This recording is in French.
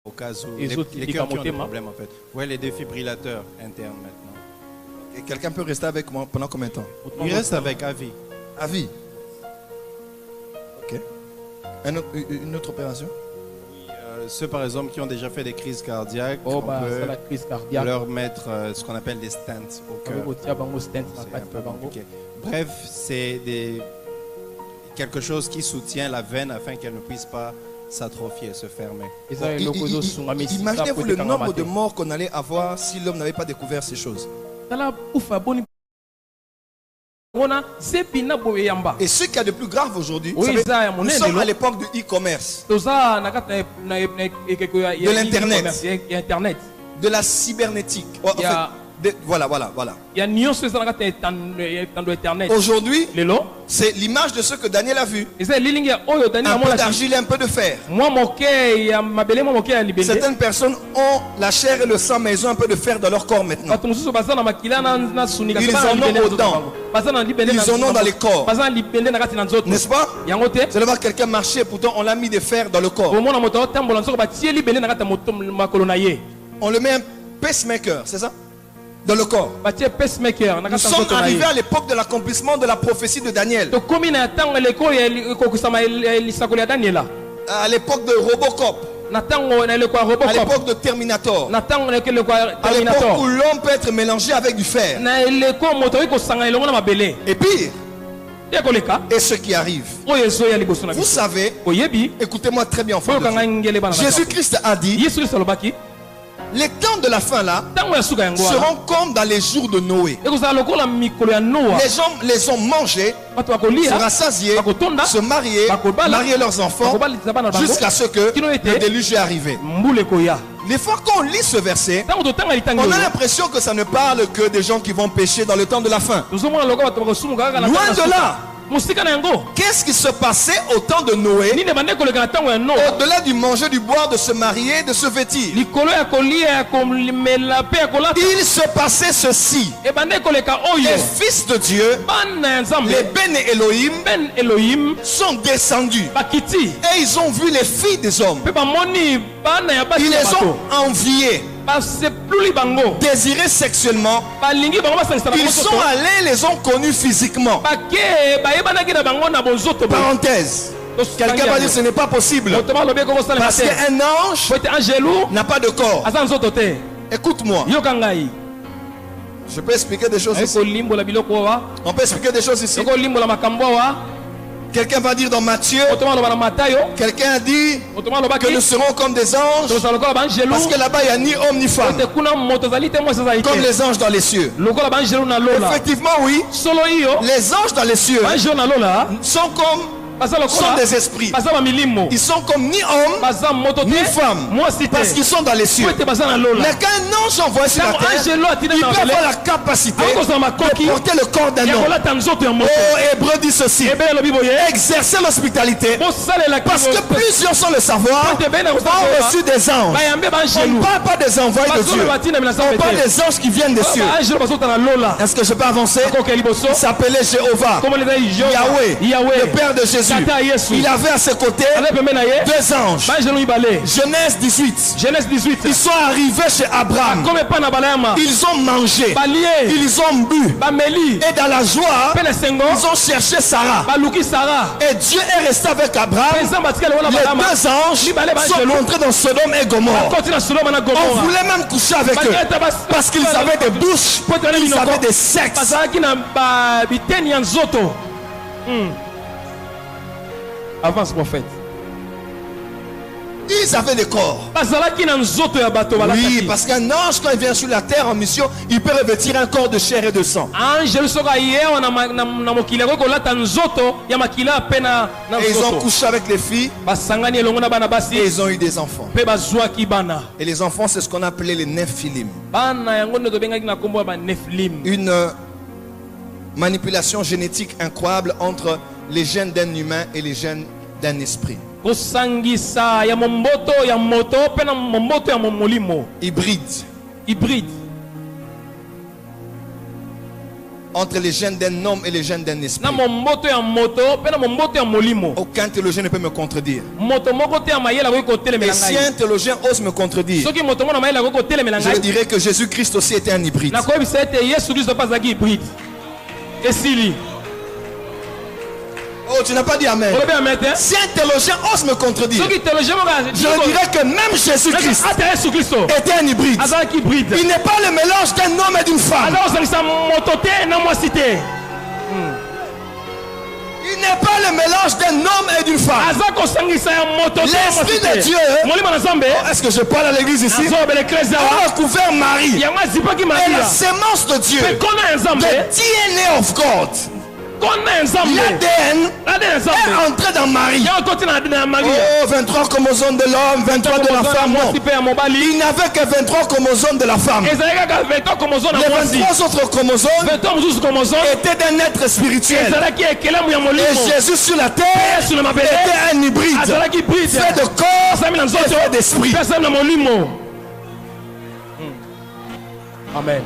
Au cas où les cœurs qui ont des problèmes en fait. Ouais, les défibrillateurs internes maintenant. Et quelqu'un peut rester avec moi pendant combien de temps? Il reste avec à vie. À vie. Ok. Une autre opération? Ceux par exemple qui ont déjà fait des crises cardiaques, on peut la crise cardiaque. leur mettre ce qu'on appelle des stents au cœur. C'est un peu compliqué. Bref, c'est quelque chose qui soutient la veine afin qu'elle ne puisse pas s'atrophier, se fermer. Imaginez-vous le nombre de morts qu'on allait avoir si l'homme n'avait pas découvert ces choses. Et ce qu'il y a de plus grave aujourd'hui, nous sommes à l'époque du e-commerce, de l'internet, de la cybernétique. Voilà. Aujourd'hui, c'est l'image de ce que Daniel a vu. Un peu d'argile et un peu de fer. Certaines personnes ont la chair et le sang, mais ils ont un peu de fer dans leur corps maintenant. Ils en ont aux dents. Ils en ont dans les corps. N'est-ce pas? Vous allez voir quelqu'un marcher, pourtant on l'a mis des fers dans le corps. On le met un pacemaker, c'est ça? Dans le corps. Nous sommes arrivés à l'époque de l'accomplissement de la prophétie de Daniel. À l'époque de Robocop. À l'époque de Terminator. À l'époque où l'homme peut être mélangé avec du fer. Et pire. Et ce qui arrive. Vous savez, écoutez-moi très bien, enfants. Jésus-Christ a dit, les temps de la fin là seront comme dans les jours de Noé. Les gens mangeaient, se rassasiaient, se mariaient, mariaient leurs enfants jusqu'à ce que le déluge est arrivé. Les fois qu'on lit ce verset, on a l'impression que ça ne parle que des gens qui vont pécher dans le temps de la fin. Loin de là. Qu'est-ce qui se passait au temps de Noé? Au-delà du manger, du boire, de se marier, de se vêtir, il se passait ceci. Les fils de Dieu, les Ben Elohim, sont descendus et ils ont vu les filles des hommes. Ils les ont enviés, désirés sexuellement. Ils sont allés, les ont connus physiquement. Parenthèse. Quelqu'un va dire ce n'est pas possible parce qu'un ange n'a pas de corps. Écoute-moi. Je peux expliquer des choses ici. On peut expliquer des choses ici. Quelqu'un va dire dans Matthieu, quelqu'un a dit que nous serons comme des anges parce que là-bas il n'y a ni homme ni femme, comme les anges dans les cieux. Effectivement oui, les anges dans les cieux sont des esprits. Ils sont comme ni hommes ni femmes parce qu'ils sont dans les cieux. Mais quand un ange envoie sur la terre, il peut avoir la capacité de porter le corps d'un homme. Oh, Hébreu dit ceci: exercer l'hospitalité, parce que plusieurs sans le savoir ont reçu des anges. On ne parle pas des envoyés de Dieu, on parle des anges qui viennent des cieux. Est-ce que je peux avancer? Il s'appelait Jéhovah, Yahweh, le Père de Jésus. Il avait à ses côtés deux anges. Genèse 18. Ils sont arrivés chez Abraham. Ils ont mangé, ils ont bu, et dans la joie ils ont cherché Sarah. Et Dieu est resté avec Abraham. Les deux anges sont montrés dans Sodome et Gomorrhe. On voulait même coucher avec eux parce qu'ils avaient des bouches, ils avaient des sexes. Avance, prophète. Ils avaient des corps. Oui, parce qu'un ange, quand il vient sur la terre en mission, il peut revêtir un corps de chair et de sang. Et ils ont couché avec les filles. Et ils ont eu des enfants. Et les enfants, c'est ce qu'on appelait les Nephilim. Une manipulation génétique incroyable entre les gènes d'un humain et les gènes d'un esprit. Hybride. entre les gènes d'un homme et les gènes d'un esprit. Aucun théologien ne peut me contredire. Et si un théologien ose me contredire, je dirais que Jésus-Christ aussi était un hybride. Oh, tu n'as pas dit amen. Si un théologien ose me contredire, je dirais que même Jésus-Christ était un hybride. Il n'est pas le mélange d'un homme et d'une femme. Il n'est pas le mélange d'un homme et d'une femme. L'Esprit de Dieu. Oh, est-ce que je parle à l'église ici? A recouvert Marie. Et la sémence de Dieu, the DNA of God, l'ADN est entré dans Marie. Oh, 23 chromosomes de l'homme, 23 de la femme. Non. Il n'avait que 23 chromosomes de la femme. Les 23 autres chromosomes étaient d'un être spirituel. Et Jésus sur la terre était un hybride, fait de corps et fait d'esprit. Amen.